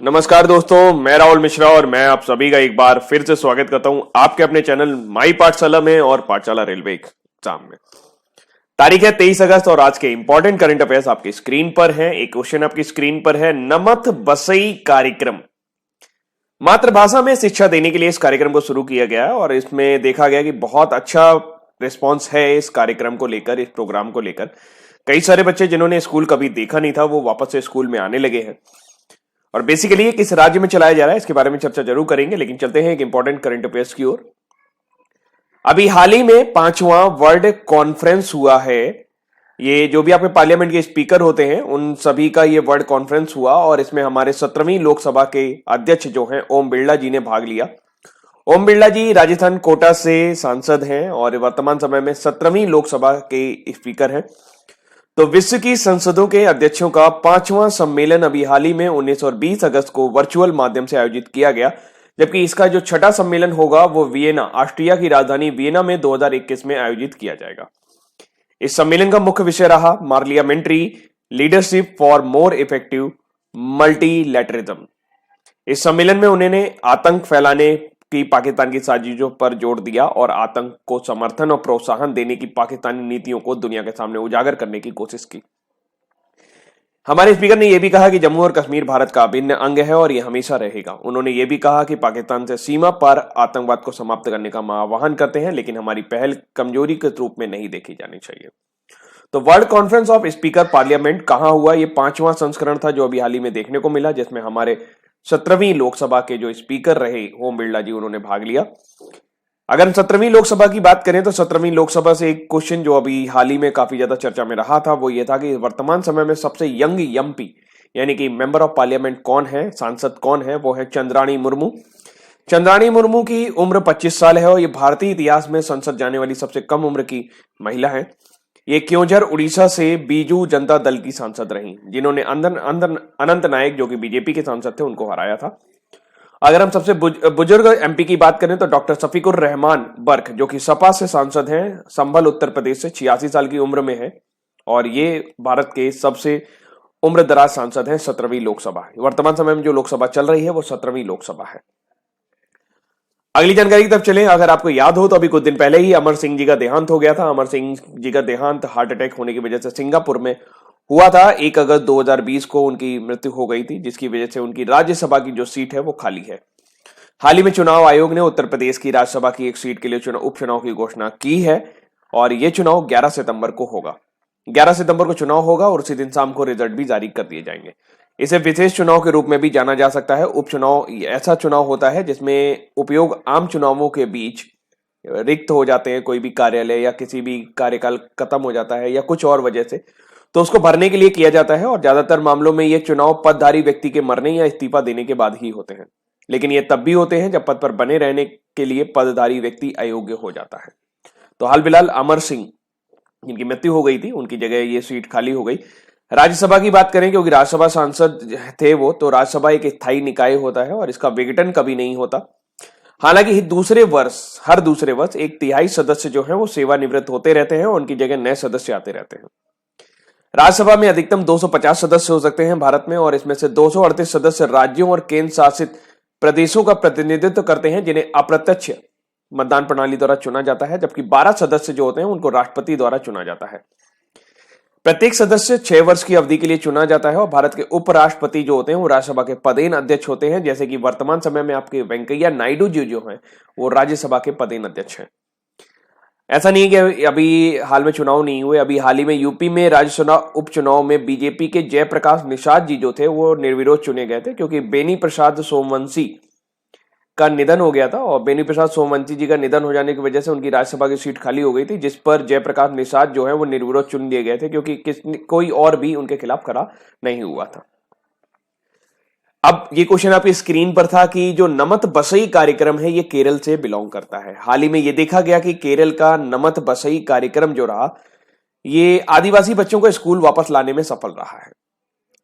नमस्कार दोस्तों, मैं राहुल मिश्रा और मैं आप सभी का एक बार फिर से स्वागत करता हूं आपके अपने चैनल माई पाठशाला में और पाठशाला रेलवे एग्जाम में। तारीख है 23 अगस्त और आज के इंपॉर्टेंट करंट अफेयर्स आपकी स्क्रीन पर है। एक क्वेश्चन आपकी स्क्रीन पर है, नमत बसई कार्यक्रम। मातृभाषा में शिक्षा देने के लिए इस कार्यक्रम को शुरू किया गया और इसमें देखा गया कि बहुत अच्छा रिस्पॉन्स है इस कार्यक्रम को लेकर, इस प्रोग्राम को लेकर। कई सारे बच्चे जिन्होंने स्कूल कभी देखा नहीं था वो वापस से स्कूल में आने लगे हैं। और बेसिकली ये किस राज्य में चलाया जा रहा है इसके बारे में चर्चा जरूर करेंगे, लेकिन चलते हैं एक इंपॉर्टेंट करंट अफेयर्स की ओर। अभी हाल ही में 5वां वर्ल्ड कॉन्फ्रेंस हुआ है। ये जो भी आपके पार्लियामेंट के स्पीकर होते हैं उन सभी का ये वर्ल्ड कॉन्फ्रेंस हुआ और इसमें हमारे 17वीं लोकसभा के अध्यक्ष जो हैं ओम बिरला जी ने भाग लिया। ओम बिरला जी राजस्थान कोटा से सांसद हैं और वर्तमान समय में 17वीं लोकसभा के स्पीकर हैं। तो विश्व की संसदों के अध्यक्षों का 5वां सम्मेलन अभी हाल ही में 19 और 20 अगस्त को वर्चुअल माध्यम से आयोजित किया गया, जबकि इसका जो छठा सम्मेलन होगा वो वियना, ऑस्ट्रिया की राजधानी वियना में 2021 में आयोजित किया जाएगा। इस सम्मेलन का मुख्य विषय रहा parliamentary leadership for more effective मल्टीलैटरिज्म। इस सम्मेलन में उन्होंने आतंक फैलाने की पाकिस्तान की साजिशों पर जोर दिया और आतंक को समर्थन और प्रोत्साहन देने की पाकिस्तानी नीतियों को दुनिया के सामने उजागर करने की कोशिश की। हमारे स्पीकर ने यह भी कहा कि जम्मू और कश्मीर भारत का अभिन्न अंग है और यह हमेशा रहेगा। उन्होंने यह भी कहा कि पाकिस्तान से सीमा पर आतंकवाद को समाप्त करने का आह्वान करते हैं, लेकिन हमारी पहल कमजोरी के रूप में नहीं देखी जानी चाहिए। तो world conference of speaker parliament कहां हुआ? ये 5वां संस्करण था जो अभी हाल ही में देखने को मिला, जिसमें हमारे 17वीं लोकसभा के जो स्पीकर रहे ओम बिरला जी उन्होंने भाग लिया। अगर हम 17वीं लोकसभा की बात करें तो 17वीं लोकसभा से एक क्वेश्चन जो अभी हाल ही में काफी ज्यादा चर्चा में रहा था वो ये था कि वर्तमान समय में सबसे यंग एमपी यानी कि मेंबर ऑफ पार्लियामेंट कौन है, सांसद कौन है? वो है चंद्राणी मुर्मू। चंद्राणी मुर्मू की उम्र 25 साल है और ये भारतीय इतिहास में संसद जाने वाली सबसे कम उम्र की महिला है। ये क्योंझर उड़ीसा से बीजू जनता दल की सांसद रही, जिन्होंने अनंत नायक जो कि बीजेपी के सांसद थे उनको हराया था। अगर हम सबसे बुजुर्ग एमपी की बात करें तो डॉक्टर शफीकुर रहमान बर्क जो कि सपा से सांसद हैं, संभल उत्तर प्रदेश से 86 साल की उम्र में है और ये भारत के सबसे उम्र दराज सांसद हैं 17वीं लोकसभा। वर्तमान समय में जो लोकसभा चल रही है वो 17वीं लोकसभा है। अगली जानकारी की तरफ चलें। अगर आपको याद हो तो अभी कुछ दिन पहले ही अमर सिंह जी का देहांत हो गया था। अमर सिंह जी का देहांत हार्ट अटैक होने की वजह से सिंगापुर में हुआ था। 1 अगस्त 2020 को उनकी मृत्यु हो गई थी, जिसकी वजह से उनकी राज्यसभा की जो सीट है वो खाली है। हाल ही में चुनाव आयोग ने उत्तर प्रदेश की राज्यसभा की एक सीट के लिए उपचुनाव की घोषणा की है और यह चुनाव 11 सितंबर को होगा। 11 सितंबर को चुनाव होगा और उसी दिन शाम को रिजल्ट भी जारी कर दिए जाएंगे। इसे विशेष चुनाव के रूप में भी जाना जा सकता है। उपचुनाव ऐसा चुनाव होता है जिसमें उपयोग आम चुनावों के बीच रिक्त हो जाते हैं, कोई भी कार्यालय या किसी भी कार्यकाल खत्म हो जाता है या कुछ और वजह से, तो उसको भरने के लिए किया जाता है। और ज्यादातर मामलों में ये चुनाव पदधारी व्यक्ति के मरने या इस्तीफा देने के बाद ही होते हैं, लेकिन ये तब भी होते हैं जब पद पर बने रहने के लिए पदधारी व्यक्ति अयोग्य हो जाता है। तो हाल फिलहाल अमर सिंह जिनकी मृत्यु हो गई थी उनकी जगह ये सीट खाली हो गई। राज्यसभा की बात करें, क्योंकि राज्यसभा सांसद थे वो, तो राज्यसभा एक स्थायी निकाय होता है और इसका विघटन कभी नहीं होता। हालांकि हर दूसरे वर्ष 1/3 सदस्य जो है वो सेवानिवृत्त होते रहते हैं और उनकी जगह नए सदस्य आते रहते हैं। राज्यसभा में अधिकतम 250 सदस्य हो सकते हैं भारत में और इसमें से 238 सदस्य राज्यों और केंद्र शासित प्रदेशों का प्रतिनिधित्व करते हैं, जिन्हें अप्रत्यक्ष मतदान प्रणाली द्वारा चुना जाता है, जबकि 12 सदस्य जो होते हैं उनको राष्ट्रपति द्वारा चुना जाता है। प्रत्येक सदस्य 6 वर्ष की अवधि के लिए चुना जाता है और भारत के उपराष्ट्रपति जो होते हैं वो राज्यसभा के पदेन अध्यक्ष होते हैं, जैसे कि वर्तमान समय में आपके वेंकैया नायडू जी जो हैं वो राज्यसभा के पदेन अध्यक्ष हैं। ऐसा नहीं है कि अभी हाल में चुनाव नहीं हुए। अभी हाल ही में यूपी में राज्यसभा उपचुनाव में बीजेपी के जयप्रकाश निषाद जी जो थे वो निर्विरोध चुने गए थे, क्योंकि बेनी प्रसाद सोमवंशी का निधन हो गया था और बेनी प्रसाद सोमवंशी जी का निधन हो जाने की वजह से उनकी राज्यसभा की सीट खाली हो गई थी, जिस पर जयप्रकाश निषाद जो है वो निर्विरोध चुन दिए गए थे, क्योंकि कोई और भी उनके खिलाफ खड़ा नहीं हुआ था। अब ये क्वेश्चन आपकी स्क्रीन पर था कि जो नमत बसई कार्यक्रम है ये केरल से बिलोंग करता है। हाल ही में ये देखा गया कि केरल का नमत बसई कार्यक्रम जो रहा ये आदिवासी बच्चों को स्कूल वापस लाने में सफल रहा है।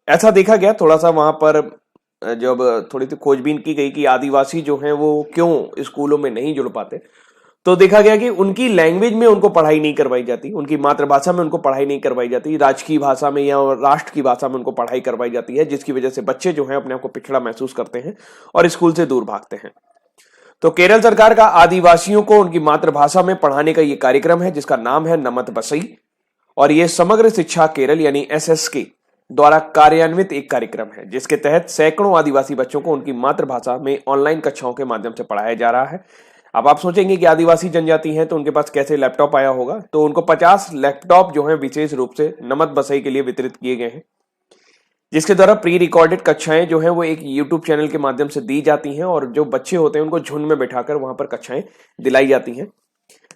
ऐसा देखा गया, थोड़ा सा वहां पर जब थोड़ी सी खोजबीन की गई कि आदिवासी जो हैं वो क्यों स्कूलों में नहीं जुड़ पाते, तो देखा गया कि उनकी लैंग्वेज में उनको पढ़ाई नहीं करवाई जाती, उनकी मातृभाषा में उनको पढ़ाई नहीं करवाई जाती, राजकीय भाषा में या राष्ट्र की भाषा में उनको पढ़ाई करवाई जाती है, जिसकी वजह से बच्चे जो हैं अपने आप को पिछड़ा महसूस करते हैं और स्कूल से दूर भागते हैं। तो केरल सरकार का आदिवासियों को उनकी मातृभाषा में पढ़ाने का ये कार्यक्रम है, जिसका नाम है नमत बसई, और ये समग्र शिक्षा केरल यानी SSK द्वारा कार्यान्वित एक कार्यक्रम है, जिसके तहत सैकड़ों आदिवासी बच्चों को उनकी मातृभाषा में ऑनलाइन कक्षाओं के माध्यम से पढ़ाया जा रहा है। अब आप सोचेंगे कि आदिवासी जनजाति हैं तो उनके पास कैसे लैपटॉप आया होगा, तो उनको 50 लैपटॉप जो हैं विशेष रूप से नमत बसई के लिए वितरित किए गए हैं, जिसके द्वारा प्री रिकॉर्डेड कक्षाएं जो हैं वो एक यूट्यूब चैनल के माध्यम से दी जाती हैं और जो बच्चे होते हैं उनको झुंड में बैठाकर वहां पर कक्षाएं दिलाई जाती हैं।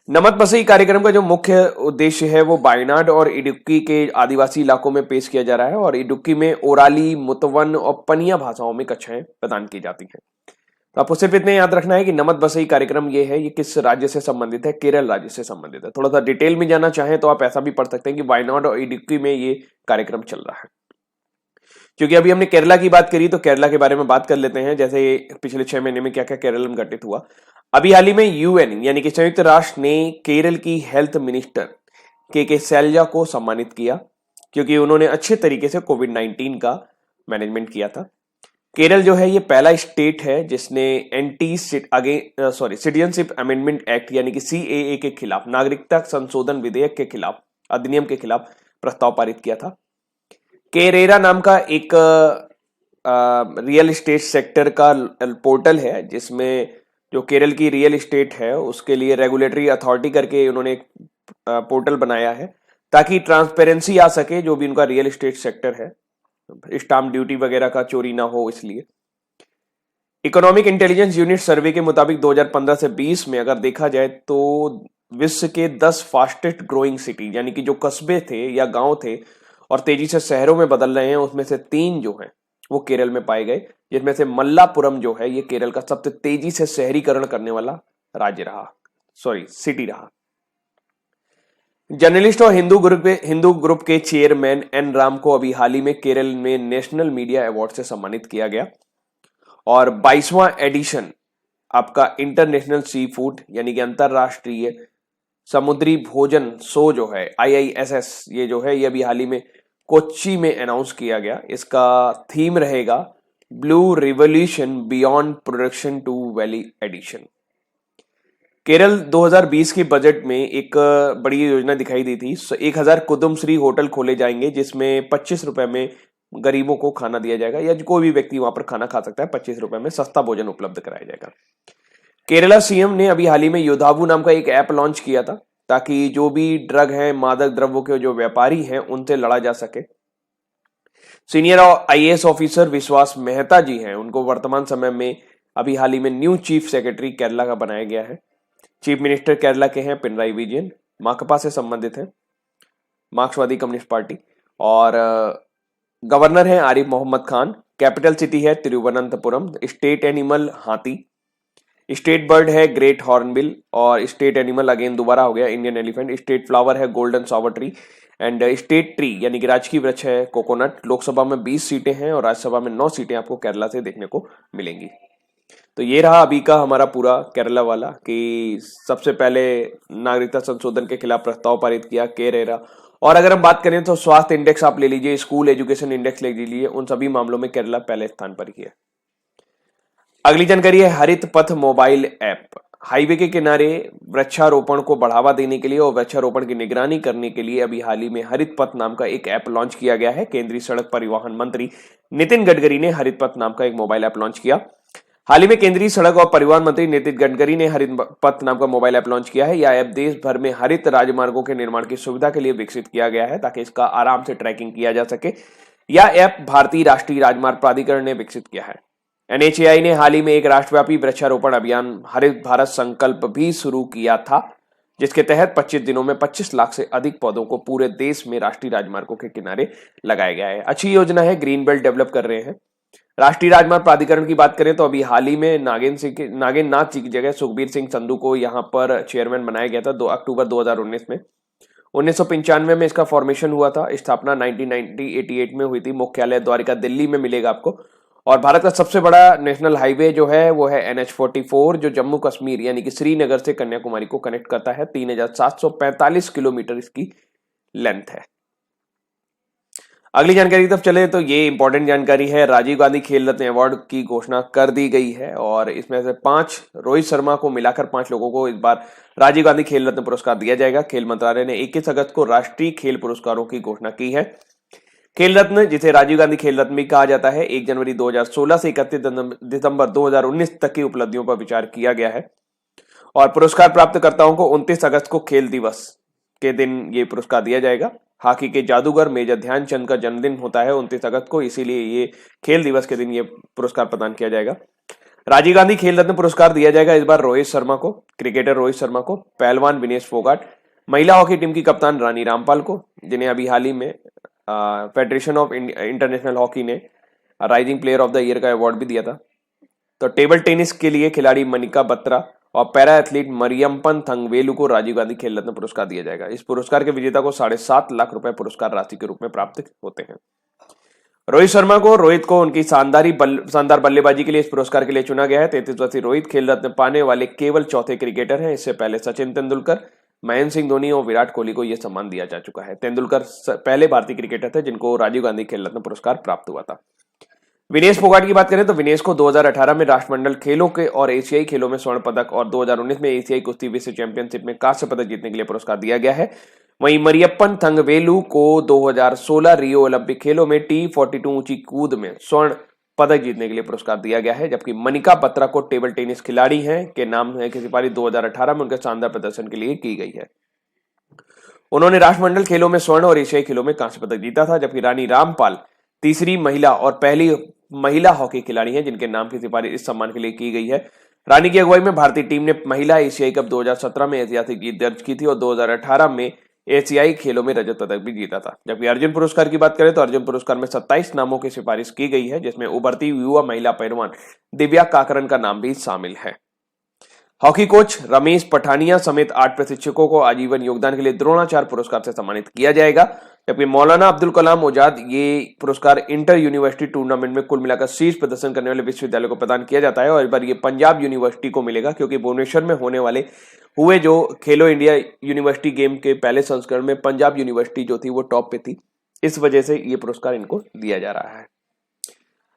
नमत बसई कार्यक्रम का जो मुख्य उद्देश्य है वो वायनाड और इडुक्की के आदिवासी इलाकों में पेश किया जा रहा है, और इडुक्की में ओराली, मुतवन और पनिया भाषाओं में कक्षाएं प्रदान की जाती हैं। तो आपको सिर्फ इतने याद रखना है कि नमत बसई कार्यक्रम ये है, ये किस राज्य से संबंधित है, केरल राज्य से संबंधित है। थोड़ा सा डिटेल में जाना चाहें तो आप ऐसा भी पढ़ सकते हैं कि वायनाड और इडुक्की में ये कार्यक्रम चल रहा है। क्योंकि अभी हमने केरला की बात करी तो केरला के बारे में बात कर लेते हैं, जैसे पिछले 6 महीने में क्या क्या केरल में घटित हुआ। अभी हाल ही में UN यानी कि संयुक्त राष्ट्र ने केरल की हेल्थ मिनिस्टर के शैलजा को सम्मानित किया, क्योंकि उन्होंने अच्छे तरीके से कोविड-19 का मैनेजमेंट किया था। केरल जो है ये पहला स्टेट है जिसने सिटीजनशिप अमेंडमेंट एक्ट यानी कि CAA के खिलाफ, नागरिकता संशोधन विधेयक के खिलाफ, अधिनियम के खिलाफ प्रस्ताव पारित किया था। केरेरा नाम का एक रियल एस्टेट सेक्टर का पोर्टल है, जिसमें जो केरल की रियल एस्टेट है उसके लिए रेगुलेटरी अथॉरिटी करके उन्होंने एक पोर्टल बनाया है, ताकि ट्रांसपेरेंसी आ सके जो भी उनका रियल एस्टेट सेक्टर है, स्टाम्प ड्यूटी वगैरह का चोरी ना हो इसलिए। इकोनॉमिक इंटेलिजेंस यूनिट सर्वे के मुताबिक 2015 से 20 में अगर देखा जाए तो विश्व के 10 फास्टेस्ट ग्रोइंग सिटी यानी कि जो कस्बे थे या गांव थे और तेजी से शहरों में बदल रहे हैं, उसमें से 3 जो हैं वो केरल में पाए गए, जिसमें से मल्लापुरम जो है ये केरल का सबसे तेजी से शहरीकरण करने वाला सिटी रहा। जर्नलिस्ट और हिंदू ग्रुप के चेयरमैन N राम को अभी हाल ही में केरल में नेशनल मीडिया अवार्ड से सम्मानित किया गया, और 22वां एडिशन आपका इंटरनेशनल सी फूड यानी कि अंतरराष्ट्रीय समुद्री भोजन शो जो है IISS, ये जो है ये अभी हाल ही में कोच्चि में अनाउंस किया गया। इसका थीम रहेगा blue revolution beyond production to value addition. Kerala 2020 के बजट में एक बड़ी योजना दिखाई दी थी, 1000 कुदुमश्री होटल खोले जाएंगे, जिसमें 25 रुपए में गरीबों को खाना दिया जाएगा, या कोई भी व्यक्ति वहां पर खाना खा सकता है, 25 रुपए में सस्ता भोजन उपलब्ध कराया जाएगा। केरला CM ने अभी हाल ही में योधावु नाम का एक ऐप लॉन्च किया था, ताकि जो भी ड्रग है, मादक द्रव्यों के जो व्यापारी हैं उनसे लड़ा जा सके। सीनियर IAS ऑफिसर विश्वास मेहता जी हैं, उनको वर्तमान समय में अभी हाल ही में न्यू चीफ सेक्रेटरी केरला का बनाया गया है। चीफ मिनिस्टर केरला के हैं पिनराई विजयन, माकपा से संबंधित हैं, मार्क्सवादी कम्युनिस्ट पार्टी, और गवर्नर हैं आरिफ मोहम्मद खान। कैपिटल सिटी है तिरुवनंतपुरम। स्टेट एनिमल हाथी, स्टेट बर्ड है ग्रेट हॉर्नबिल, और स्टेट एनिमल अगेन दोबारा हो गया इंडियन एलिफेंट। स्टेट फ्लावर है golden sour tree, and state tree यानी कि राजकीय वृक्ष है कोकोनट। लोकसभा में 20 सीटें हैं और राज्यसभा में 9 सीटें आपको केरला से देखने को मिलेंगी। तो ये रहा अभी का हमारा पूरा केरला वाला, कि सबसे पहले नागरिकता संशोधन के खिलाफ प्रस्ताव पारित किया केरेरा। और अगर हम बात करें तो स्वास्थ्य इंडेक्स आप ले लीजिए, स्कूल एजुकेशन इंडेक्स ले लीजिए, उन सभी मामलों में केरला पहले स्थान पर ही है। अगली जानकारी है हरित पथ मोबाइल ऐप। हाईवे के किनारे वृक्षारोपण को बढ़ावा देने के लिए और वृक्षारोपण की निगरानी करने के लिए अभी हाल ही में हरित पथ नाम का एक ऐप लॉन्च किया गया है। केंद्रीय सड़क परिवहन मंत्री नितिन गडकरी ने हरित पथ नाम का एक मोबाइल ऐप लॉन्च किया। हाल ही में केंद्रीय सड़क और परिवहन मंत्री नितिन गडकरी ने हरित पथ नाम का मोबाइल ऐप लॉन्च किया है। यह ऐप देश भर में हरित राजमार्गों के निर्माण की सुविधा के लिए विकसित किया गया है, ताकि इसका आराम से ट्रैकिंग किया जा सके। यह ऐप भारतीय राष्ट्रीय राजमार्ग प्राधिकरण ने विकसित किया है। NHAI ने हाल ही में एक राष्ट्रव्यापी वृक्षारोपण अभियान हरित भारत संकल्प भी शुरू किया था, जिसके तहत 25 दिनों में 25 लाख से अधिक पौधों को पूरे देश में राष्ट्रीय राजमार्गों के किनारे लगाया गया है। अच्छी योजना है, ग्रीन बेल्ट डेवलप कर रहे हैं। राष्ट्रीय राजमार्ग प्राधिकरण की बात करें तो अभी हाल ही में नागेंद्र नाथ जी की जगह सुखबीर सिंह संधू को यहाँ पर चेयरमैन बनाया गया था 2 अक्टूबर 2019 में। 1995 में इसका फॉर्मेशन हुआ था। स्थापना 1988 में हुई थी। मुख्यालय द्वारिका दिल्ली में मिलेगा आपको। और भारत का सबसे बड़ा नेशनल हाईवे जो है वो है NH44, जो जम्मू कश्मीर यानी कि श्रीनगर से कन्याकुमारी को कनेक्ट करता है। 3745 किलोमीटर इसकी लेंथ है। अगली जानकारी की तरफ चले तो ये इंपॉर्टेंट जानकारी है, राजीव गांधी खेल रत्न अवार्ड की घोषणा कर दी गई है और इसमें से 5 रोहित शर्मा को मिलाकर 5 लोगों को इस बार राजीव गांधी खेल रत्न पुरस्कार दिया जाएगा। खेल मंत्रालय ने 21 अगस्त को राष्ट्रीय खेल पुरस्कारों की घोषणा की है। खेल रत्न, जिसे राजीव गांधी खेल रत्न भी कहा जाता है, 1 जनवरी 2016 से 31 दिसंबर 2019 तक की उपलब्धियों पर विचार किया गया है और पुरस्कार प्राप्तकर्ताओं को 29 अगस्त को खेल दिवस के दिन ये पुरस्कार दिया जाएगा। हॉकी के जादूगर मेजर ध्यानचंद का जन्मदिन होता है 29 अगस्त को, इसीलिए ये खेल दिवस के दिन ये पुरस्कार प्रदान किया जाएगा। राजीव गांधी खेल रत्न पुरस्कार दिया जाएगा इस बार रोहित शर्मा को, क्रिकेटर रोहित शर्मा को, पहलवान विनेश फोगाट, महिला हॉकी टीम की कप्तान रानी रामपाल को, जिन्हें अभी हाल ही में फेडरेशन ऑफ इंटरनेशनल हॉकी ने rising player of the year का अवार्ड भी दिया था। तो टेबल टेनिस के लिए खिलाड़ी मनिका बत्रा और पैरा एथलीट मरियम्पन थंगवेलु को राजीव गांधी खेल रत्न पुरस्कार दिया जाएगा। इस पुरस्कार के विजेता को 7.5 लाख रुपए पुरस्कार राशि के रूप में प्राप्त होते हैं। रोहित को उनकी शानदार बल्लेबाजी के लिए इस पुरस्कार के लिए चुना गया है। 33 वर्षीय रोहित खेल रत्न पाने वाले केवल चौथे क्रिकेटर हैं। इससे पहले सचिन तेंदुलकर, महेंद्र सिंह धोनी और विराट कोहली को यह सम्मान दिया जा चुका है। तेंदुलकर पहले भारतीय क्रिकेटर थे जिनको राजीव गांधी खेल रत्न पुरस्कार प्राप्त हुआ था। विनेश फोगाट की बात करें तो विनेश को 2018 में राष्ट्रमंडल खेलों के और एशियाई खेलों में स्वर्ण पदक और 2019 में एशियाई कुश्ती विश्व चैंपियनशिप में कांस्य पदक जीतने के लिए पुरस्कार दिया गया है। वहीं मरियप्पन थंगवेलु को 2016 रियो ओलंपिक खेलों में T42 ऊंची कूद में स्वर्ण पदक जीतने के लिए पुरस्कार दिया गया है। जबकि मनिका बत्रा को टेबल टेनिस खिलाड़ी हैं के नाम की सिफारिश 2018 में उनके शानदार प्रदर्शन के लिए की गई है। उन्होंने राष्ट्रमंडल खेलों में स्वर्ण और एशियाई खेलों में कांस्य पदक जीता था। जबकि रानी रामपाल तीसरी महिला और पहली महिला हॉकी खिलाड़ी हैं जिनके नाम की सिफारिश इस सम्मान के लिए की गई है। रानी की अगुवाई में भारतीय टीम ने महिला एशियाई कप 2017 में ऐतिहासिक जीत दर्ज की थी और 2018 में एशियाई खेलों में रजत पदक भी जीता था। जबकि अर्जुन पुरस्कार की बात करें तो अर्जुन पुरस्कार में 27 नामों की सिफारिश की गई है, जिसमें उभरती युवा महिला पहलवान दिव्या काकरन का नाम भी शामिल है। हॉकी कोच रमेश पठानिया समेत 8 प्रशिक्षकों को आजीवन योगदान के लिए द्रोणाचार्य पुरस्कार से सम्मानित किया जाएगा। जबकि मौलाना अब्दुल कलाम आजाद ये पुरस्कार इंटर यूनिवर्सिटी टूर्नामेंट में कुल मिलाकर शीर्ष प्रदर्शन करने वाले विश्वविद्यालय को प्रदान किया जाता है और इस बार ये पंजाब यूनिवर्सिटी को मिलेगा, क्योंकि भुवनेश्वर में होने वाले जो खेलो इंडिया यूनिवर्सिटी गेम के पहले संस्करण में पंजाब यूनिवर्सिटी जो थी वो टॉप पे थी, इस वजह से ये पुरस्कार इनको दिया जा रहा है।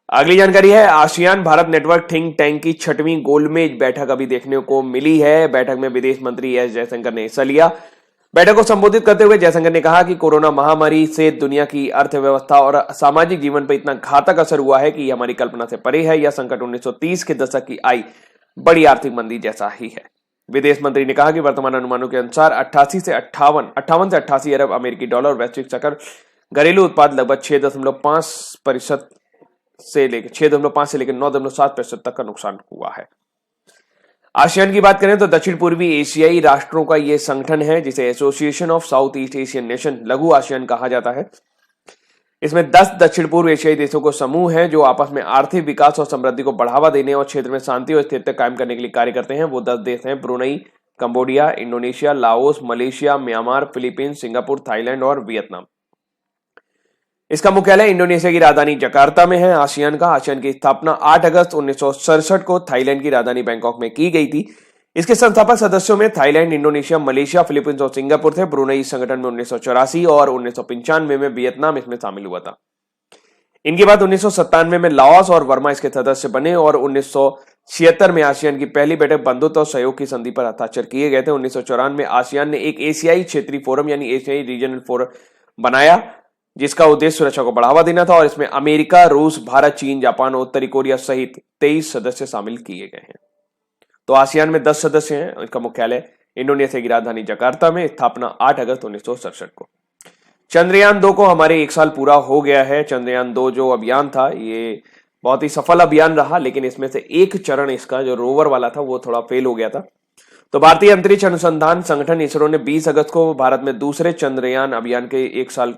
अगली जानकारी है, ASEAN Bharat network think tank की 6वीं गोलमेज बैठक अभी देखने को मिली है। बैठक में विदेश मंत्री एस जयशंकर ने हिस्सा लिया। बैठक को संबोधित करते हुए जयशंकर ने कहा कि कोरोना महामारी से दुनिया की अर्थव्यवस्था और सामाजिक जीवन पर इतना घातक असर हुआ है कि यह हमारी कल्पना से परे है। यह संकट 1930 के दशक की आई बड़ी आर्थिक मंदी जैसा ही है। विदेश मंत्री ने कहा कि वर्तमान अनुमानों के अनुसार 58 से 88 अरब अमेरिकी डॉलर वैश्विक सकल घरेलू उत्पाद लगभग 6.5% से लेकर 9.7% तक का नुकसान हुआ है। आसियान की बात करें तो दक्षिण पूर्वी एशियाई राष्ट्रों का यह संगठन है जिसे association of south east Asian nation लघु आसियान कहा जाता है। इसमें 10 दक्षिण पूर्व एशियाई देशों को समूह है जो आपस में आर्थिक विकास और समृद्धि को बढ़ावा देने और क्षेत्र में शांति और स्थिरता कायम करने के लिए कार्य करते हैं। वो 10 देश हैं, Brunei, Cambodia, Indonesia, Laos, Malaysia, Myanmar, Philippines, Singapore, Thailand और वियतनाम। इसका मुख्यालय इंडोनेशिया की राजधानी जकार्ता में है। आसियान की स्थापना 8 अगस्त 1967 को थाईलैंड की राजधानी बैंकॉक में की गई थी। इसके संस्थापक सदस्यों में थाईलैंड, इंडोनेशिया, मलेशिया, फिलीपींस और सिंगापुर थे। ब्रुनई इस संगठन में 1984 और 1995 में वियतनाम इसमें शामिल हुआ था। इनके बाद 1997 में लाओस और वर्मा इसके सदस्य बने और 1976 में आसियान की पहली बैठक बंधुत्व और सहयोग की संधि पर हस्ताक्षर किए गए थे। 1994 में आसियान ने एक एशियाई क्षेत्रीय फोरम यानी एशियाई रीजनल फोरम बनाया जिसका उद्देश्य सुरक्षा को बढ़ावा देना था और इसमें अमेरिका, रूस, भारत, चीन, जापान और उत्तरी कोरिया सहित 23 सदस्य शामिल किए गए हैं। तो आसियान में 10 सदस्य हैं। इसका मुख्यालय इंडोनेशिया की राजधानी जकार्ता में, स्थापना 8 अगस्त 1967 को। चंद्रयान 2 को हमारे 1 साल पूरा हो गया है। चंद्रयान 2 जो अभियान था ये बहुत ही सफल अभियान रहा, लेकिन इसमें से एक चरण इसका जो रोवर वाला था वो थोड़ा फेल हो गया था। तो भारतीय अंतरिक्ष अनुसंधान संगठन इसरो ने 20 अगस्त को भारत में दूसरे चंद्रयान अभियान के 1 साल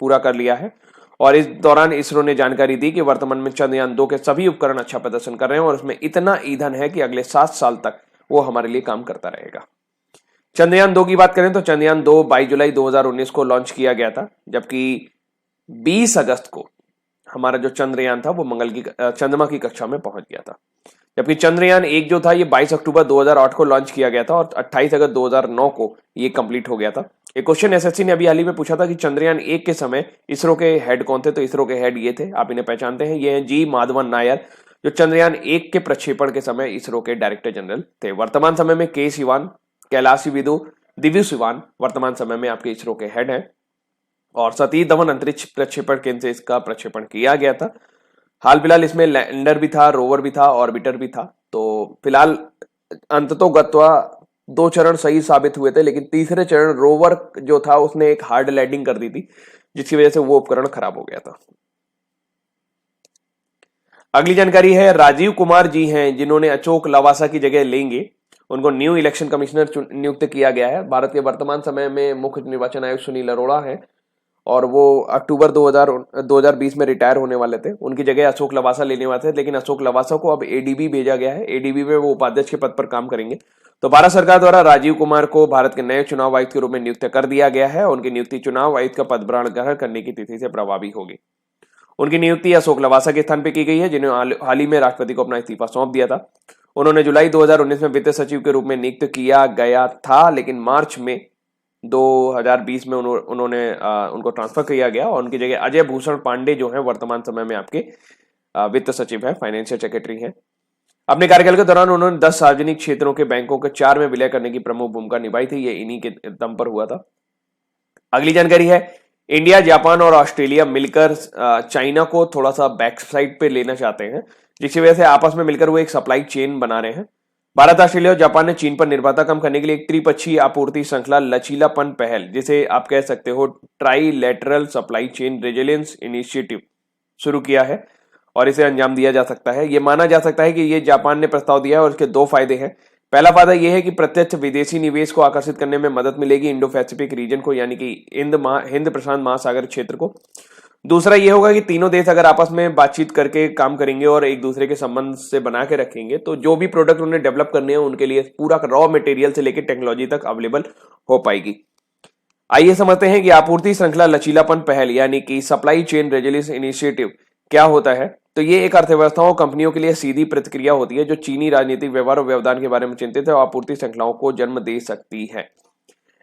पूरा कर लिया है और इस दौरान इसरो ने जानकारी दी कि वर्तमान में चंद्रयान 2 के सभी उपकरण अच्छा प्रदर्शन कर रहे हैं और उसमें इतना ईंधन है कि अगले 7 साल तक वो हमारे लिए काम करता रहेगा। चंद्रयान 2 की बात करें तो चंद्रयान 2 22 जुलाई 2019 को लॉन्च किया गया था, जबकि 20 अगस्त को हमारा जो चंद्रयान था वो चंद्रमा की कक्षा में पहुंच गया था। जबकि चंद्रयान 1 जो था ये 22 अक्टूबर 2008 को लॉन्च किया गया था और 28 अगस्त 2009 को ये कंप्लीट हो गया था। एक क्वेश्चन एसएससी ने अभी हाल ही में पूछा था कि चंद्रयान 1 के समय इसरो के हेड कौन थे, तो इसरो के हेड ये थे, आप इन्हें पहचानते हैं, ये हैं जी माधवन नायर, जो चंद्रयान 1 के प्रक्षेपण के समय इसरो के डायरेक्टर जनरल थे। वर्तमान समय में के सिवान, कैलाश विदु, दिव्य सिवान वर्तमान समय में आपके इसरो के हेड हैं और सतीश धवन अंतरिक्ष प्रक्षेपण केंद्र से इसका प्रक्षेपण किया गया था। हाल फिलहाल इसमें लैंडर भी था, रोवर भी था, ऑर्बिटर भी था। तो फिलहाल अंततोगत्वा 2 चरण सही साबित हुए थे, लेकिन तीसरे चरण रोवर जो था उसने एक हार्ड लैंडिंग कर दी थी, जिसकी वजह से वो उपकरण खराब हो गया था। अगली जानकारी है, राजीव कुमार जी हैं जिन्होंने अशोक लवासा की जगह लेंगे, उनको न्यू इलेक्शन कमिश्नर नियुक्त किया गया है। भारत के वर्तमान समय में मुख्य निर्वाचन आयुक्त सुनील अरोड़ा है और वो अक्टूबर 2020 में रिटायर होने वाले थे। उनकी जगह अशोक लवासा लेने वाले थे, लेकिन अशोक लवासा को अब एडीबी भेजा गया है। एडीबी में वो उपाध्यक्ष के पद पर काम करेंगे। तो भारत सरकार द्वारा राजीव कुमार को भारत के नए चुनाव आयुक्त के रूप में नियुक्त कर दिया गया है। उनकी नियुक्ति चुनाव आयुक्त का पदभार ग्रहण करने की तिथि से प्रभावी होगी। उनकी नियुक्ति अशोक लवासा के स्थान पर की गई है, जिन्होंने हाल ही में राष्ट्रपति को अपना इस्तीफा सौंप दिया था। उन्होंने जुलाई 2019 में वित्त सचिव के रूप में नियुक्त किया गया था, लेकिन मार्च में 2020 में उन्होंने उनको ट्रांसफर किया गया और उनकी जगह अजय भूषण पांडे जो है वर्तमान समय में आपके वित्त सचिव है, फाइनेंशियल सेक्रेटरी हैं। अपने कार्यकाल के दौरान उन्होंने 10 सार्वजनिक क्षेत्रों के बैंकों के 4 में विलय करने की प्रमुख भूमिका निभाई थी। ये इन्हीं के दम पर हुआ था। अगली जानकारी है, इंडिया, जापान और ऑस्ट्रेलिया मिलकर चाइना को थोड़ा सा बैक साइड पे लेना चाहते हैं, जिसकी वजह से आपस में मिलकर वो एक सप्लाई चेन बना रहे हैं। भारत, ऑस्ट्रेलिया और जापान ने चीन पर निर्भरता कम करने के लिए एक त्रिपक्षीय आपूर्ति श्रृंखला लचीलापन पहल, जिसे आप कह सकते हो trilateral supply chain resilience initiative, शुरू किया है और इसे अंजाम दिया जा सकता है। यह माना जा सकता है कि ये जापान ने प्रस्ताव दिया है और इसके 2 फायदे हैं। पहला फायदा यह है कि प्रत्यक्ष विदेशी निवेश को आकर्षित करने में मदद मिलेगी इंडो पैसिफिक रीजन को, यानी कि हिंद प्रशांत महासागर क्षेत्र को। दूसरा ये होगा कि तीनों देश अगर आपस में बातचीत करके काम करेंगे और एक दूसरे के संबंध से बना के रखेंगे, तो जो भी प्रोडक्ट उन्हें डेवलप करने हैं उनके लिए पूरा रॉ मटेरियल से लेकर टेक्नोलॉजी तक अवेलेबल हो पाएगी। आइए समझते हैं कि आपूर्ति श्रृंखला लचीलापन पहल यानी कि सप्लाई चेन रेजिलियंस इनिशिएटिव क्या होता है। तो ये एक अर्थव्यवस्थाओं और कंपनियों के लिए सीधी प्रतिक्रिया होती है जो चीनी राजनीतिक व्यवहार और व्यवधान के बारे में चिंतित है और आपूर्ति श्रृंखलाओं को जन्म दे सकती है।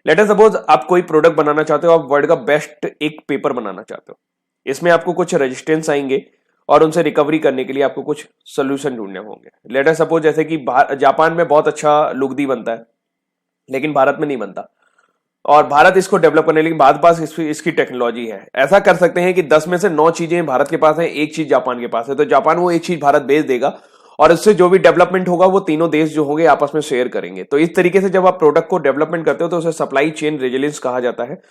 लेट अस सपोज आप कोई प्रोडक्ट बनाना चाहते हो, आप वर्ल्ड का बेस्ट एक पेपर बनाना चाहते हो। इसमें आपको कुछ रेजिस्टेंस आएंगे और उनसे रिकवरी करने के लिए आपको कुछ सोल्यूशन ढूंढने होंगे। लेट अस सपोज जैसे कि जापान में बहुत अच्छा लुगदी बनता है, लेकिन भारत में नहीं बनता और भारत इसको डेवलप करने के लिए भारत पास इसकी टेक्नोलॉजी है। ऐसा कर सकते हैं कि 10 में से 9 चीजें भारत के पास है, एक चीज जापान के पास है, तो जापान वो एक चीज भारत भेज देगा और इससे जो भी डेवलपमेंट होगा वो तीनों देश जो होंगे आपस में शेयर करेंगे। तो इस तरीके से जब आप प्रोडक्ट को डेवलपमेंट करते हो तो उसे सप्लाई चेन रेजिलियंस कहा जाता है।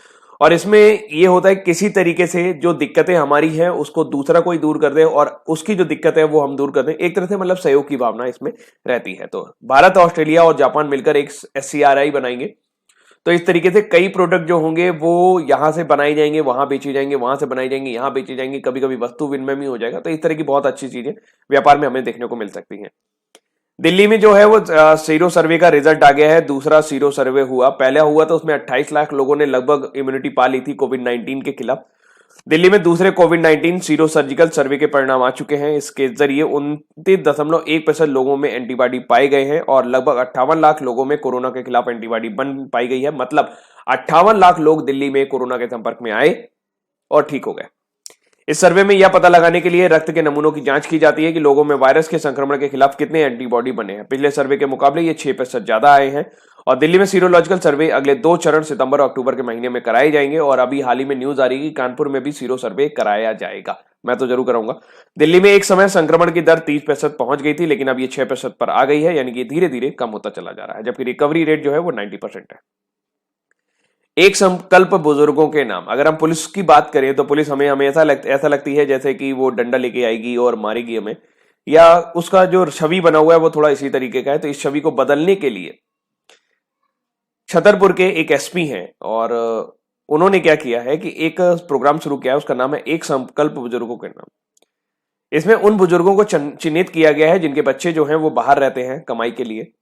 और इसमें यह होता है किसी तरीके से जो दिक्कतें हमारी हैं उसको दूसरा कोई दूर कर दे और उसकी जो दिक्कत है वो हम दूर कर दें। एक तरह से मतलब सहयोग की भावना इसमें रहती है। तो भारत, ऑस्ट्रेलिया और जापान मिलकर एक SCRI बनाएंगे। तो इस तरीके से कई प्रोडक्ट जो होंगे वो यहां से बनाए जाएंगे, वहां बेचे जाएंगे, वहां से बनाई जाएंगे, यहां बेचे जाएंगे, कभी कभी वस्तु विनिमय भी हो जाएगा। तो इस तरह की बहुत अच्छी चीजें व्यापार में हमें देखने को मिल सकती हैं। दिल्ली में जो है वो सीरो सर्वे का रिजल्ट आ गया है। दूसरा सीरो सर्वे हुआ, पहला हुआ तो उसमें 28 लाख लोगों ने लगभग इम्यूनिटी पा ली थी कोविड-19 के खिलाफ। दिल्ली में दूसरे कोविड-19 सीरो सर्जिकल सर्वे के परिणाम आ चुके हैं। इसके जरिए 29.1% लोगों में एंटीबॉडी पाए गए हैं और लगभग 58 लाख लोगों में कोरोना के खिलाफ एंटीबॉडी बन पाई गई है। मतलब 58 लाख लोग दिल्ली में कोरोना के संपर्क में आए और ठीक हो गए। इस सर्वे में यह पता लगाने के लिए रक्त के नमूनों की जांच की जाती है कि लोगों में वायरस के संक्रमण के खिलाफ कितने एंटीबॉडी बने हैं। पिछले सर्वे के मुकाबले ये 6% ज्यादा आए हैं। और दिल्ली में सीरोलॉजिकल सर्वे अगले 2 चरण सितंबर और अक्टूबर के महीने में कराए जाएंगे। और अभी हाल ही में न्यूज आ रही है कि कानपुर में भी सीरो सर्वे कराया जाएगा। मैं तो जरूर कराऊंगा। दिल्ली में एक समय संक्रमण की दर 30% पहुंच गई थी, लेकिन अब ये 6% पर आ गई है, यानी कि धीरे धीरे कम होता चला जा रहा है, जबकि रिकवरी रेट जो है वो 90% है। एक संकल्प बुजुर्गों के नाम। अगर हम पुलिस की बात करें तो पुलिस हमें ऐसा लगती है जैसे कि वो डंडा लेके आएगी और मारेगी हमें, या उसका जो छवि बना हुआ है वो थोड़ा इसी तरीके का है। तो इस छवि को बदलने के लिए छतरपुर के एक एसपी हैं और उन्होंने क्या किया है कि एक प्रोग्राम शुरू किया है, उसका नाम है एक संकल्प बुजुर्गों के नाम। इसमें उन बुजुर्गों को चिन्हित किया गया है जिनके बच्चे जो हैं वो बाहर रहते हैं कमाई के लिए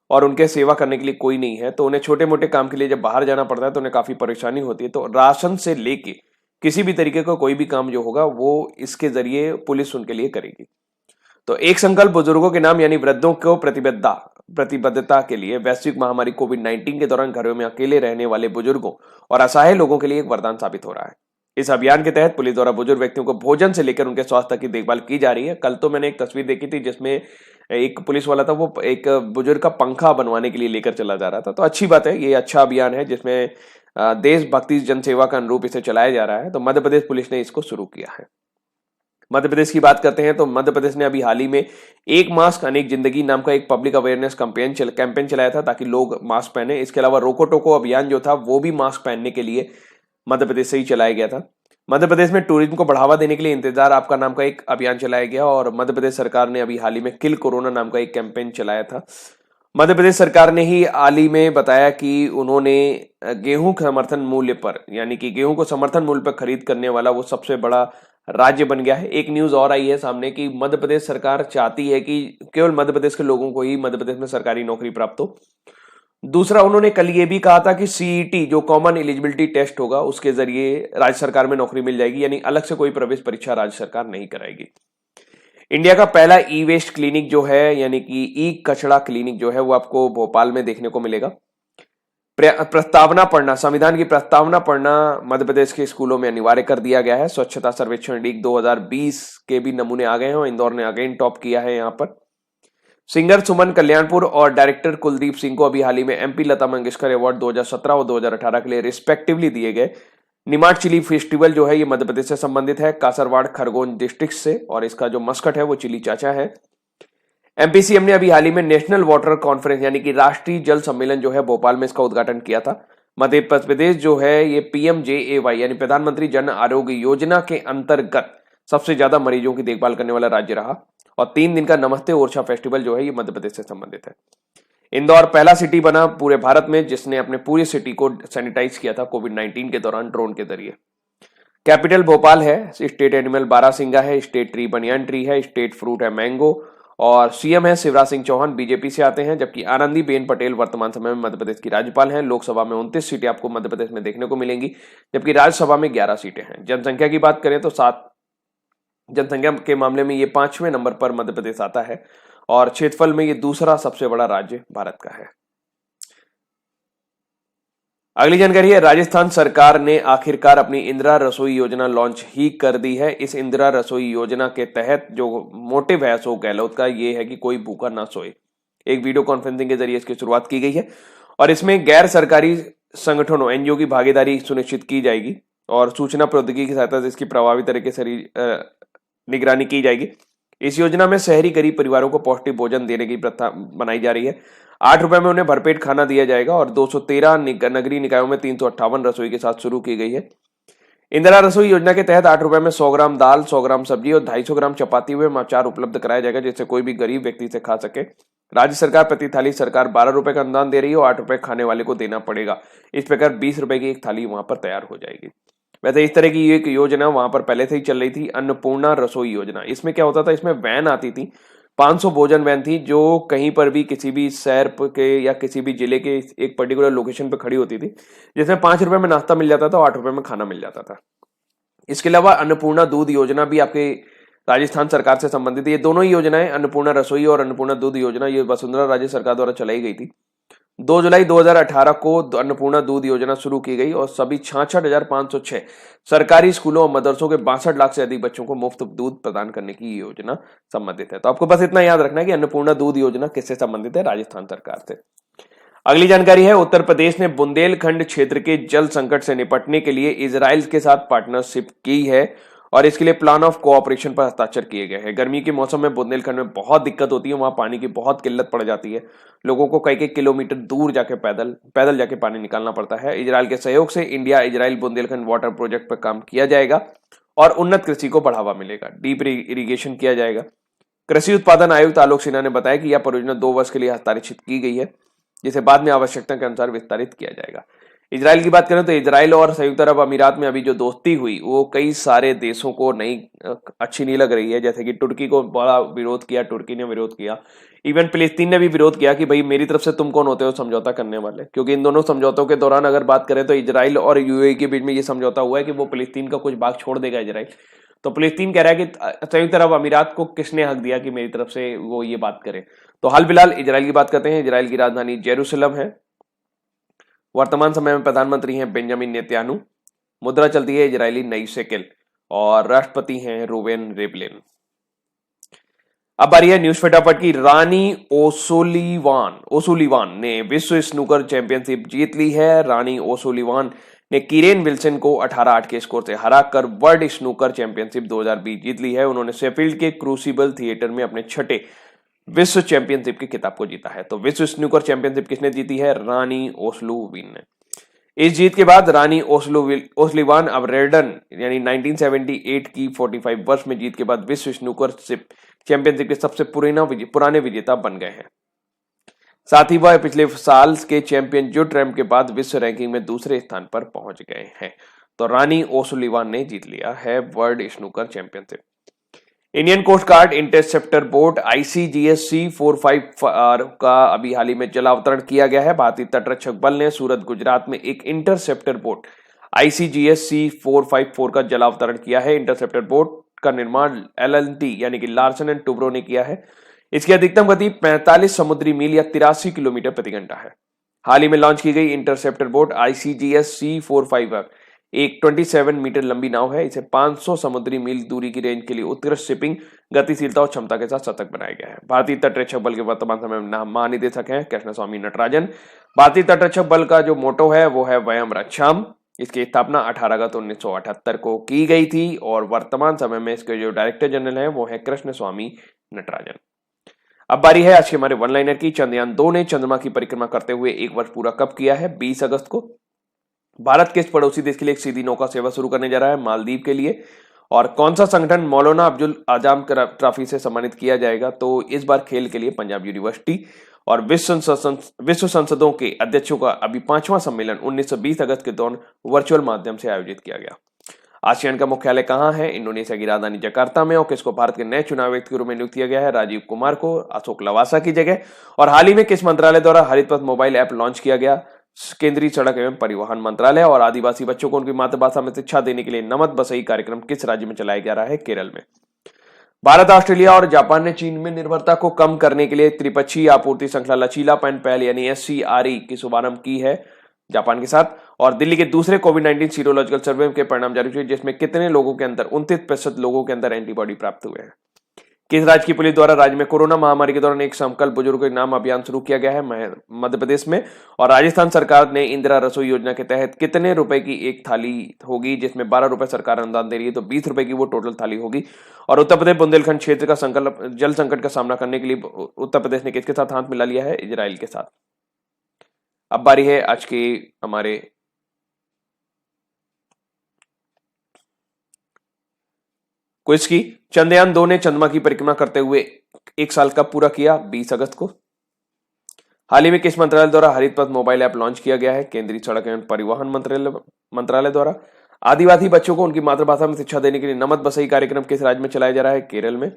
और उनके सेवा करने के लिए कोई नहीं है। तो उन्हें छोटे मोटे काम के लिए जब बाहर जाना पड़ता है तो उन्हें काफी परेशानी होती है। तो राशन से लेके किसी भी तरीके का कोई भी काम जो होगा वो इसके जरिए पुलिस उनके लिए करेगी। तो एक संकल्प बुजुर्गों के नाम यानी वृद्धों को प्रतिबद्धता के लिए वैश्विक महामारी कोविड-19 के दौरान घरों में अकेले रहने वाले बुजुर्गों और असहाय लोगों के लिए एक वरदान साबित हो रहा है। इस अभियान के तहत पुलिस द्वारा बुजुर्ग व्यक्तियों को भोजन से लेकर उनके स्वास्थ्य तक की देखभाल की जा रही है। कल तो मैंने एक तस्वीर देखी थी जिसमें एक पुलिस वाला था, वो एक बुजुर्ग का पंखा बनवाने के लिए लेकर चला जा रहा था। तो अच्छी बात है, ये अच्छा अभियान है जिसमें देशभक्ति जनसेवा का अनुरूप इसे चलाया जा रहा है। तो मध्य प्रदेश पुलिस ने इसको शुरू किया है। मध्य प्रदेश की बात करते हैं तो मध्य प्रदेश ने अभी हाल ही में एक मास्क अनेक जिंदगी नाम का एक पब्लिक अवेयरनेस कैंपेन चलाया था ताकि लोग मास्क पहने। इसके अलावा रोको टोको अभियान जो था वो भी मास्क पहनने के लिए मध्य प्रदेश से ही चलाया गया था। मध्य प्रदेश में टूरिज्म को बढ़ावा देने के लिए इंतजार आपका नाम का एक अभियान चलाया गया और मध्य प्रदेश सरकार ने अभी हाल ही में किल कोरोना नाम का एक कैंपेन चलाया था। मध्य प्रदेश सरकार ने ही हाल ही में बताया कि उन्होंने गेहूं समर्थन मूल्य पर यानी कि गेहूं को समर्थन मूल्य पर खरीद करने वाला वो सबसे बड़ा राज्य बन गया है। एक न्यूज और आई है सामने कि मध्य प्रदेश सरकार चाहती है कि केवल मध्य प्रदेश के लोगों को ही मध्य प्रदेश में सरकारी नौकरी प्राप्त हो। दूसरा, उन्होंने कल ये भी कहा था कि सीईटी जो कॉमन एलिजिबिलिटी टेस्ट होगा उसके जरिए राज्य सरकार में नौकरी मिल जाएगी, यानी अलग से कोई प्रवेश परीक्षा राज्य सरकार नहीं कराएगी। इंडिया का पहला ई वेस्ट क्लिनिक जो है यानी कि ई कचड़ा क्लिनिक जो है वो आपको भोपाल में देखने को मिलेगा। प्रस्तावना पढ़ना, संविधान की प्रस्तावना पढ़ना मध्य प्रदेश के स्कूलों में अनिवार्य कर दिया गया है। स्वच्छता सर्वेक्षण लीग 2020 के भी नमूने आ गए हैं और इंदौर ने अगेन टॉप किया है। यहाँ पर सिंगर सुमन कल्याणपुर और डायरेक्टर कुलदीप सिंह को अभी हाल ही में एमपी लता मंगेशकर अवार्ड 2017 और 2018 के लिए रिस्पेक्टिवली दिए गए। निमाड़ चिली फेस्टिवल जो है ये मध्य प्रदेश से संबंधित है, कासरवाड़ खरगोन डिस्ट्रिक्ट से, और इसका जो मस्कट है वो चिली चाचा है। एमपी सीएम ने अभी हाल ही में नेशनल वाटर कॉन्फ्रेंस यानी कि राष्ट्रीय जल सम्मेलन जो है भोपाल में इसका उद्घाटन किया था। मध्य प्रदेश जो है ये पीएमजेएवाई यानी प्रधानमंत्री जन आरोग्य योजना के अंतर्गत सबसे ज्यादा मरीजों की देखभाल करने वाला राज्य रहा और 3 दिन का नमस्ते ओरछा फेस्टिवल जो है ये मध्य प्रदेश से संबंधित है। इंदौर पहला सिटी बना पूरे भारत में जिसने अपने पूरे सिटी को सैनिटाइज किया था कोविड-19 के दौरान ड्रोन के जरिए। कैपिटल भोपाल है, स्टेट एनिमल बारहसिंगा है, स्टेट ट्री बनियान ट्री है, स्टेट फ्रूट है मैंगो और सीएम है शिवराज सिंह चौहान बीजेपी से आते हैं, जबकि आनंदीबेन पटेल वर्तमान समय में मध्य प्रदेश की राज्यपाल हैं। लोकसभा में 29 सीटें आपको मध्य प्रदेश में देखने को मिलेंगी जबकि राज्यसभा में 11 सीटें हैं। जनसंख्या की बात करें तो 7 जनसंख्या के मामले में ये 5वें नंबर पर मध्य प्रदेश आता है और क्षेत्रफल में ये दूसरा सबसे बड़ा राज्य भारत का है। अगली जानकारी है, राजस्थान सरकार ने आखिरकार अपनी इंदिरा रसोई योजना लॉन्च ही कर दी है। इस इंदिरा रसोई योजना के तहत जो मोटिव है अशोक गहलोत का ये है कि कोई भूखा ना सोए। एक वीडियो कॉन्फ्रेंसिंग के जरिए इसकी शुरुआत की गई है और इसमें गैर सरकारी संगठनों एनजीओ की भागीदारी सुनिश्चित की जाएगी और सूचना प्रौद्योगिकी की सहायता से इसकी प्रभावी तरीके से निगरानी की जाएगी। इस योजना में शहरी गरीब परिवारों को पौष्टिक भोजन देने की प्रथा बनाई जा रही है। 8 रुपए में उन्हें भरपेट खाना दिया जाएगा और 213 नगरीय निकायों में 358 रसोई के साथ शुरू की गई है। इंदिरा रसोई योजना के तहत 8 रुपए में 100 ग्राम दाल, 100 ग्राम सब्जी और 250 ग्राम चपाती हुए अचार उपलब्ध कराया जाएगा जिससे कोई भी गरीब व्यक्ति से खा सके। राज्य सरकार प्रति थाली सरकार 12 रुपए का अनुदान दे रही है और 8 रुपए खाने वाले को देना पड़ेगा। इस प्रकार 20 रुपए की एक थाली वहां पर तैयार हो जाएगी। वैसे इस तरह की एक योजना वहां पर पहले से ही चल रही थी, अन्नपूर्णा रसोई योजना। इसमें क्या होता था, इसमें वैन आती थी, 500 भोजन वैन थी जो कहीं पर भी किसी भी शहर के या किसी भी जिले के एक पर्टिकुलर लोकेशन पर खड़ी होती थी, जिसमें 5 रुपए में नाश्ता मिल जाता था और 8 रुपए में खाना मिल जाता था। इसके अलावा अन्नपूर्णा दूध योजना भी आपके राजस्थान सरकार से संबंधित है। ये दोनों ही योजनाएं, अन्नपूर्णा रसोई और अन्नपूर्णा दूध योजना, ये वसुंधरा राजे सरकार द्वारा चलाई गई थी। 2 जुलाई 2018 को अन्नपूर्णा दूध योजना शुरू की गई और सभी 66,506 सरकारी स्कूलों और मदरसों के 62 लाख से अधिक बच्चों को मुफ्त दूध प्रदान करने की योजना संबंधित है। तो आपको बस इतना याद रखना है कि अन्नपूर्णा दूध योजना किससे संबंधित है, राजस्थान सरकार से। अगली जानकारी है, उत्तर प्रदेश ने बुंदेलखंड क्षेत्र के जल संकट से निपटने के लिए इजराइल के साथ पार्टनरशिप की है और इसके लिए प्लान ऑफ कोऑपरेशन पर हस्ताक्षर किए गए हैं। गर्मी के मौसम में बुंदेलखंड में बहुत दिक्कत होती है, वहां पानी की बहुत किल्लत पड़ जाती है, लोगों को कई किलोमीटर दूर जाके पैदल जाके पानी निकालना पड़ता है। इजराइल के सहयोग से India Israel Bundelkhand water project पर काम किया जाएगा और उन्नत कृषि को बढ़ावा मिलेगा, डीप इरिगेशन किया जाएगा। कृषि उत्पादन आयुक्त आलोक सिन्हा ने बताया कि यह परियोजना 2 वर्ष के लिए हस्ताक्षरित की गई है जिसे बाद में आवश्यकता के अनुसार विस्तारित किया जाएगा। इजराइल की बात करें तो इजराइल और संयुक्त अरब अमीरात में अभी जो दोस्ती हुई वो कई सारे देशों को नहीं अच्छी नहीं लग रही है। जैसे कि तुर्की को बड़ा विरोध किया, तुर्की ने विरोध किया, इवन फिलिस्तीन ने भी विरोध किया कि भाई मेरी तरफ से तुम कौन होते हो समझौता करने वाले। क्योंकि इन दोनों समझौतों के दौरान अगर बात करें तो इजराइल और यूएई के बीच में ये समझौता हुआ है कि वो फिलिस्तीन का कुछ भाग छोड़ देगा इजराइल। तो फिलिस्तीन कह रहा है कि संयुक्त अरब अमीरात को किसने हक दिया कि मेरी तरफ से वो ये बात करे। तो हाल फिलहाल इजराइल की बात करते हैं। इजराइल की राजधानी जेरूसलम है। वर्तमान समय में प्रधानमंत्री हैं बेंजामिन नेतन्याहू। मुद्रा चलती है इजरायली नई शेकेल और राष्ट्रपति हैं रूवेन रिवलिन। अब बारी है न्यूज फटाफट की। रानी ओसुलिवान ने विश्व स्नूकर चैंपियनशिप जीत ली है। रानी ओसुलिवान ने कीरेन विल्सन को 18-8 के स्कोर से हराकर वर्ल्ड स्नूकर चैंपियनशिप 2020 जीत ली है। उन्होंने शेफील्ड के क्रूसिबल थिएटर में अपने छठे विश्व चैंपियनशिप के खिताब को जीता है। तो विश्व स्नूकर चैंपियनशिप किसने जीती है? रानी ओसुलिवान ने। इस जीत के बाद रानी ओसुलिवान अब रेडन यानी 1978 की 45 वर्ष में जीत के बाद विश्व स्नूकर चैंपियनशिप के सबसे पुराने विजेता बन गए हैं। साथ ही वह पिछले साल के चैंपियन जो ट्रैम्प के बाद विश्व रैंकिंग में दूसरे स्थान पर पहुंच गए हैं। तो रानी ओसुलिवान ने जीत लिया है world snooker championship. Indian coast guard interceptor boat ICGS C45 का अभी हाल ही में जलावतरण किया गया है। भारतीय तटरक्षक बल ने सूरत गुजरात में एक इंटरसेप्टर बोट ICGS C454 का जलावतरण किया है। इंटरसेप्टर बोट का निर्माण LNT यानी कि लार्सन एंड टुब्रो ने किया है। इसकी अधिकतम गति 45 समुद्री मील या 83 किलोमीटर प्रति घंटा है। हाल ही में लॉन्च की गई इंटरसेप्टर बोट ICGS C455 एक 27 मीटर लंबी नाव है। इसे 500 समुद्री मील दूरी की रेंज के लिए उत्कृष्ट शिपिंग गतिशीलता और क्षमता के साथ सतर्क बनाया गया है। भारतीय तटरक्षक बल के वर्तमान समय में महानिदेशक हैं कृष्णस्वामी नटराजन। भारतीय तटरक्षक बल का जो मोटो है वो है वयम रक्षाम। इसकी स्थापना 18 अगस्त 1978 को की गई थी और वर्तमान समय में इसके जो डायरेक्टर जनरल हैं वो है कृष्णस्वामी नटराजन। अब बारी है आज के हमारे वन लाइनर की। चंद्रयान 2 ने चंद्रमा की परिक्रमा करते हुए 1 वर्ष पूरा कब किया है? 20 अगस्त को। भारत के इस पड़ोसी देश के लिए एक सीधी नौका सेवा शुरू करने जा रहा है मालदीव के लिए। और कौन सा संगठन मौलाना अब्दुल आजम ट्रॉफी से सम्मानित किया जाएगा? तो इस बार खेल के लिए पंजाब यूनिवर्सिटी। और विश्व संसदों के अध्यक्षों का अभी 5वां सम्मेलन 19-20 अगस्त के दौरान वर्चुअल माध्यम से आयोजित किया गया। आसियान का मुख्यालय कहाँ है? इंडोनेशिया की राजधानी जकार्ता में। और किसको भारत के नए चुनाव आयुक्त के रूप में नियुक्त किया गया है? राजीव कुमार को अशोक लवासा की जगह। और हाल ही में किस मंत्रालय द्वारा हरित पथ मोबाइल ऐप लॉन्च किया गया? केंद्रीय सड़क एवं परिवहन मंत्रालय। और आदिवासी बच्चों को उनकी मातृभाषा में शिक्षा देने के लिए नमत बसई कार्यक्रम किस राज्य में चलाया जा रहा है? केरल में। भारत, ऑस्ट्रेलिया और जापान ने चीन में निर्भरता को कम करने के लिए त्रिपक्षीय आपूर्ति श्रृंखला लचीलापन पहल यानी SCRE की शुभारंभ की है जापान के साथ। और दिल्ली के दूसरे कोविड-19 सीरोलॉजिकल सर्वे के परिणाम जारी हुए जिसमें कितने लोगों के अंदर 29% लोगों के अंदर एंटीबॉडी प्राप्त हुए हैं। किस राज्य की पुलिस द्वारा राज्य में कोरोना महामारी के दौरान एक संकल्प बुजुर्ग के नाम अभियान शुरू किया गया है? मध्य प्रदेश में। और राजस्थान सरकार ने इंदिरा रसोई योजना के तहत कितने रुपए की एक थाली होगी जिसमें 12 रुपए सरकार अनुदान दे रही है? तो 20 रुपए की वो टोटल थाली होगी। और उत्तर प्रदेश बुंदेलखंड क्षेत्र का संकल्प जल संकट का सामना करने के लिए उत्तर प्रदेश ने किसके साथ हाथ मिला लिया है? इजराइल के साथ। अब बारी है आज के हमारे क्विज की। चंद्रयान 2 ने चंद्रमा की परिक्रमा करते हुए 1 साल कब पूरा किया? 20 अगस्त को। हाल ही में किस मंत्रालय द्वारा हरित पथ मोबाइल ऐप लॉन्च किया गया है? केंद्रीय सड़क एवं परिवहन मंत्रालय द्वारा। आदिवासी बच्चों को उनकी मातृभाषा में शिक्षा देने के लिए नमत बसई कार्यक्रम किस राज्य में चलाया जा रहा है? केरल में।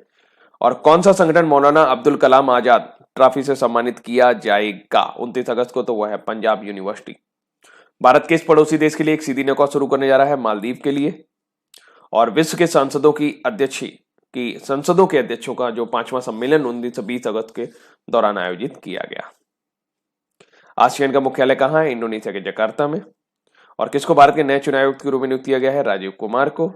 और कौन सा संगठन मौलाना अब्दुल कलाम आजाद ट्रॉफी से सम्मानित किया जाएगा 29 अगस्त को? तो वह है पंजाब यूनिवर्सिटी। भारत के इस पड़ोसी देश के लिए एक सीधी नौका शुरू करने जा रहा है मालदीव के लिए। और विश्व के संसदों के अध्यक्षों का जो 5वां सम्मेलन 19-20 अगस्त के दौरान आयोजित किया गया। आसियान का मुख्यालय कहाँ है? इंडोनेशिया के जकार्ता में। और किसको भारत के नए चुनाव आयुक्त के रूप में नियुक्त किया गया है? राजीव कुमार को।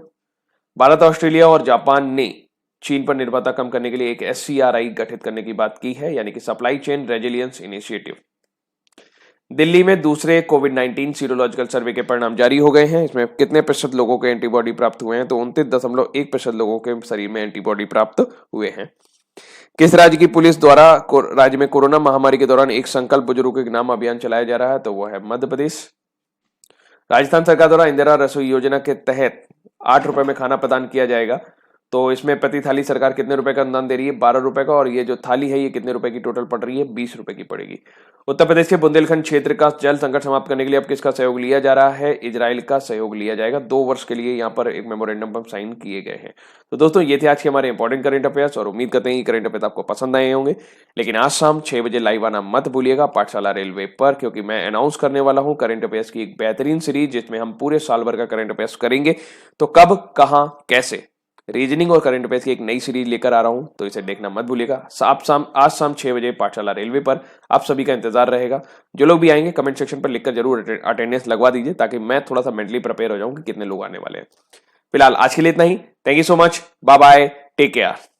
भारत, ऑस्ट्रेलिया और जापान ने चीन पर निर्भरता कम करने के लिए एक SCRI गठित करने की बात की है यानी कि supply chain resilience initiative. Delhi में दूसरे कोविड-19 सीरोलॉजिकल सर्वे के परिणाम जारी हो गए हैं। इसमें कितने प्रतिशत लोगों के एंटीबॉडी प्राप्त हुए हैं? तो 29.1% लोगों के शरीर में एंटीबॉडी प्राप्त हुए हैं। किस राज्य की पुलिस द्वारा राज्य में कोरोना महामारी के दौरान एक संकल्प बुजुर्गों के नाम अभियान चलाया जा रहा है? तो वो है मध्य प्रदेश। राजस्थान सरकार द्वारा इंदिरा रसोई योजना के तहत 8 रुपए में खाना प्रदान किया जाएगा। तो इसमें प्रति थाली सरकार कितने रुपए का अनुदान दे रही है? 12 रुपए का। और ये जो थाली है ये कितने रुपए की टोटल पड़ रही है? 20 रुपए की पड़ेगी। उत्तर प्रदेश के बुंदेलखंड क्षेत्र का जल संकट समाप्त करने के लिए अब किसका सहयोग लिया जा रहा है? इजराइल का सहयोग लिया जाएगा। 2 वर्ष के लिए यहाँ पर एक मेमोरेंडम पर साइन किए गए हैं। तो दोस्तों ये थे आज के हमारे इंपॉर्टेंट करंट अफेयर्स और उम्मीद करते हैं कि करंट अफेयर्स आपको पसंद आए होंगे। लेकिन आज शाम 6 बजे लाइव आना मत भूलिएगा पाठशाला रेलवे पर, क्योंकि मैं अनाउंस करने वाला हूं करंट अफेयर्स की एक बेहतरीन सीरीज जिसमें हम पूरे साल भर का करंट अफेयर्स करेंगे। तो कब, कहां, कैसे, रीजनिंग और करंट अफेयर्स की एक नई सीरीज लेकर आ रहा हूं, तो इसे देखना मत भूलिएगा। आज शाम 6 बजे पाठशाला रेलवे पर आप सभी का इंतजार रहेगा। जो लोग भी आएंगे कमेंट सेक्शन पर लिखकर जरूर अटेंडेंस लगवा दीजिए, ताकि मैं थोड़ा सा मेंटली प्रिपेयर हो जाऊं कि कितने लोग आने वाले हैं। फिलहाल आज के लिए इतना ही। Thank you so much, bye bye, take care.